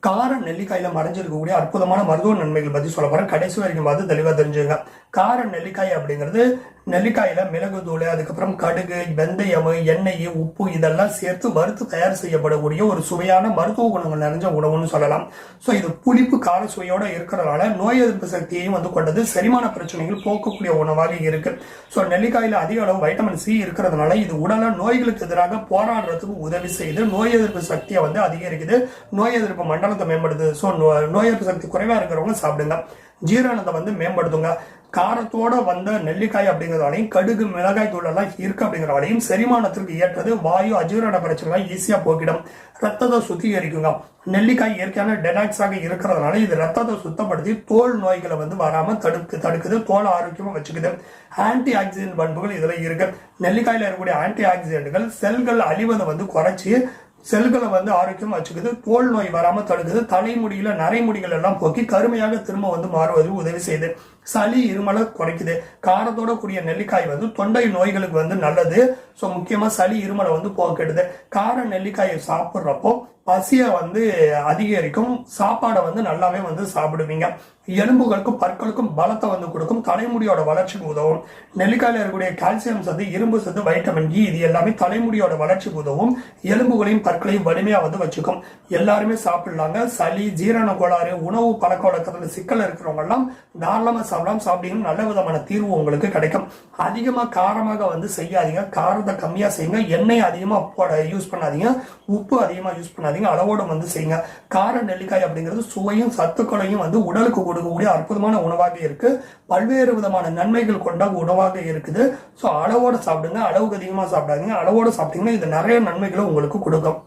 கார நெல்லிக்காயில மறைஞ்சிருக்கக்கூடிய அற்புதமான மருத்துவ நன்மைகள் பத்தி சொல்ல போறேன். கடைசி வரைக்கும் பார்த்து தெளிவா தெரிஞ்சுங்க. கார நெல்லிக்காய் அப்படிங்கிறது நெல்லிக்காயில மிளகு தூள், அதுக்கப்புறம் கடுகு, வெந்தயம், எண்ணெய், உப்பு இதெல்லாம் சேர்த்து வறுத்து தயார் செய்யப்படக்கூடிய ஒரு சுவையான மருத்துவ குணங்கள் நிறைஞ்ச உணவுன்னு சொல்லலாம். ஸோ இது புளிப்பு கார சுவையோட இருக்கிறதுனால நோய் எதிர்ப்பு சக்தியையும் கொண்டது, செரிமான பிரச்சனைகள் போக்கக்கூடிய உணவாக இருக்கு. ஸோ நெல்லிக்காயில அதிக அளவு வைட்டமின் சி இருக்கிறதுனால இது உடல நோய்களுக்கு எதிராக போராடுறதுக்கு உதவி செய்து நோய் எதிர்ப்பு சக்தியை அதிகரிக்குது, நோய் எதிர்ப்பு மண்டலத்தை மேம்படுது. ஸோ நோய் எதிர்ப்பு சக்தி குறைவா இருக்கிறவங்க சாப்பிடுங்க. ஜீரணத்தை மேம்படுத்துங்க. காரத்தோட வந்த நெல்லிக்காய் அப்படிங்கிறதாலையும் கடுகு, மிளகாய் தூள் எல்லாம் இருக்கு அப்படிங்கிறதாலையும் செரிமானத்திற்கு ஏற்றது, வாயு அஜீரண பிரச்சனை ஈஸியா போக்கிடும். ரத்தத்தை சுத்திகரிக்குங்க. நெல்லிக்காய் இயற்கையான டெடாக்ஸாக இருக்கிறதுனால இது ரத்தத்தை சுத்தப்படுத்தி தோல் நோய்களை வராம தடுக்குது, தோல் ஆரோக்கியமா வச்சுக்குது. ஆன்டி ஆக்சிடென்ட் பண்புகள் இதுல இருக்கு. நெல்லிக்காயில இருக்கக்கூடிய ஆன்டி ஆக்சிடென்ட்கள் செல்கள் அழிவதை குறைச்சி செல்களை ஆரோக்கியமா வச்சுக்குது, தோல் நோய் வராம தடுக்குது, தலைமுடியில நரைமுடிகள் எல்லாம் போக்கி கருமையாக திரும்ப மாறுவது உதவி செய்யுது. சளி இருமலை குறைக்குது. காரத்தோட கூடிய நெல்லிக்காய் தொண்டை நோய்களுக்கு நல்லது. ஸோ முக்கியமா சளி இருமலை போக்கிடுது. கார நெல்லிக்காயை சாப்பிட்றப்போ பசிய அதிகரிக்கும். சாப்பாடை நல்லாவே சாப்பிடுவீங்க. எலும்புகளுக்கும் பற்களுக்கும் பலத்தை கொடுக்கும். தலைமுடியோட வளர்ச்சிக்கு உதவும். நெல்லிக்காயில இருக்கக்கூடிய கால்சியம் சத்து, இரும்பு சத்து, வைட்டமின் இ இது எல்லாமே தலைமுடியோட வளர்ச்சிக்கு உதவும். எலும்புகளையும் பற்களையும் வலிமையா வச்சுக்கும். எல்லாருமே சாப்பிடலாங்க. சளி, ஜீரண கோளாறு, உணவு பழக்க வழக்கத்துல சிக்கல் இருக்கிறவங்க எல்லாம் தாராளமா சாப்பிட்டீங்கன்னா நல்ல விதமான தீர்வு உங்களுக்கு கிடைக்கும். அதிகமா காரமாக செய்யாதீங்க. காரத்தை கம்மியா செய்யுங்க. எண்ணெய் அதிகமா யூஸ் பண்ணாதீங்க. உப்பு அதிகமா யூஸ் பண்ணாதீங்க. அளவோட செய்யுங்க. கார நெல்லிக்காய் அப்படிங்கிறது சுவையும் சத்துக்களையும் உடலுக்கு கொடுக்கக்கூடிய அற்புதமான உணவாக இருக்கு. பல்வேறு விதமான நன்மைகள் கொண்ட உணவாக இருக்குது. ஸோ அளவோட சாப்பிடுங்க. அளவுக்கு அதிகமா சாப்பிடாதீங்க. அளவோட சாப்பிட்டீங்கன்னா இது நிறைய நன்மைகளை உங்களுக்கு கொடுக்கும்.